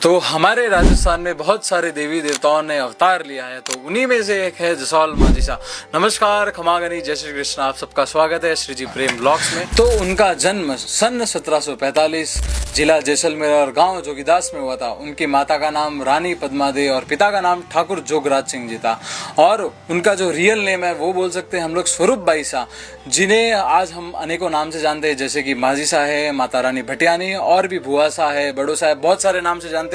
तो हमारे राजस्थान में बहुत सारे देवी देवताओं ने अवतार लिया है, तो उन्हीं में से एक है जसौल माजिसा। नमस्कार, खमागनी, जय श्री कृष्ण। आप सबका स्वागत है श्री जी प्रेम ब्लॉग्स में। तो उनका जन्म सन 1745 जिला जैसलमेर और गांव जोगीदास में हुआ था। उनकी माता का नाम रानी पद्मादेवी और पिता का नाम ठाकुर जोगराज सिंह जी था। और उनका जो रियल नेम है वो बोल सकते हैं हम लोग स्वरूप बाई शाह, जिन्हें आज हम अनेकों नाम से जानते हैं, जैसे कि माजिसा है, माता रानी भटियानी, और भी भुआ शाह है, बड़ो शाह है, बहुत सारे नाम से जानते।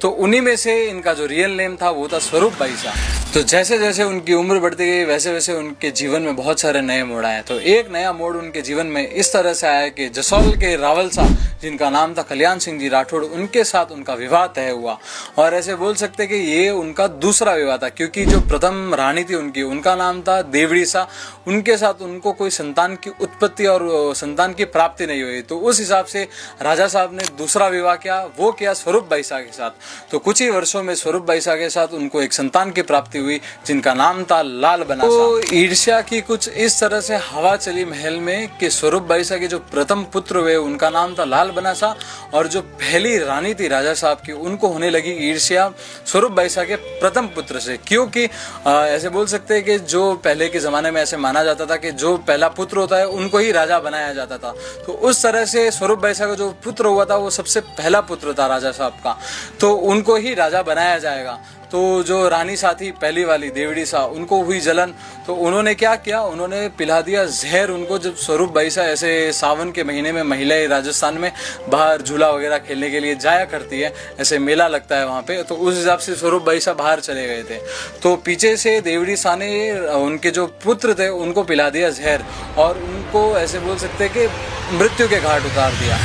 तो उन्हीं में से इनका जो रियल नेम था वो था स्वरूप बाई शाह। तो जैसे जैसे उनकी उम्र बढ़ती गई वैसे वैसे उनके जीवन में बहुत सारे नए मोड़ आए। तो एक नया मोड़ उनके जीवन में इस तरह से आया कि जसौल के रावल शाह, जिनका नाम था कल्याण सिंह जी राठौड़, उनके साथ उनका विवाह तय हुआ। और ऐसे बोल सकते कि ये उनका दूसरा विवाह था, क्योंकि जो प्रथम रानी थी उनका नाम था देवड़ी शाह। उनके साथ उनको कोई संतान की उत्पत्ति और संतान की प्राप्ति नहीं हुई। तो उस हिसाब से राजा साहब ने दूसरा विवाह किया, वो किया स्वरूप बाई शाह के साथ। तो कुछ ही वर्षों में स्वरूप बाई शाह के साथ उनको एक संतान की प्राप्ति हुई, जिनका नाम था लाल बना शाह। तो ईर्ष्या की कुछ इस तरह से हवा चली महल में कि स्वरूप बाई शाह के जो प्रथम पुत्र हुए उनका नाम था लाल बना शाह, और जो पहली रानी थी राजा साहब की, उनको होने लगी ईर्ष्या स्वरूप बाई शाह के प्रथम पुत्र से। क्योंकि ऐसे बोल सकते हैं कि जो पहले के जमाने में ऐसे माना जाता था कि जो पहला पुत्र होता है उनको ही राजा बनाया जाता था। तो उस तरह से स्वरूप बाई शाह का जो पुत्र हुआ था वो सबसे पहला पुत्र था राजा साहब का, तो उनको ही राजा बनाया जाएगा। तो जो रानी साथी पहली वाली देवड़ी शाह, उनको हुई जलन, तो उन्होंने क्या किया, उन्होंने पिला दिया जहर उनको। जब स्वरूप बाई शाह ऐसे सावन के महीने में महिलाएं राजस्थान में बाहर झूला वगैरह खेलने के लिए जाया करती है, ऐसे मेला लगता है वहाँ पे, तो उस हिसाब से स्वरूप बाई शाह बाहर चले गए थे। तो पीछे से देवड़ी शाह ने उनके जो पुत्र थे उनको पिला दिया जहर और उनको ऐसे बोल सकते हैं कि मृत्यु के घाट उतार दिया।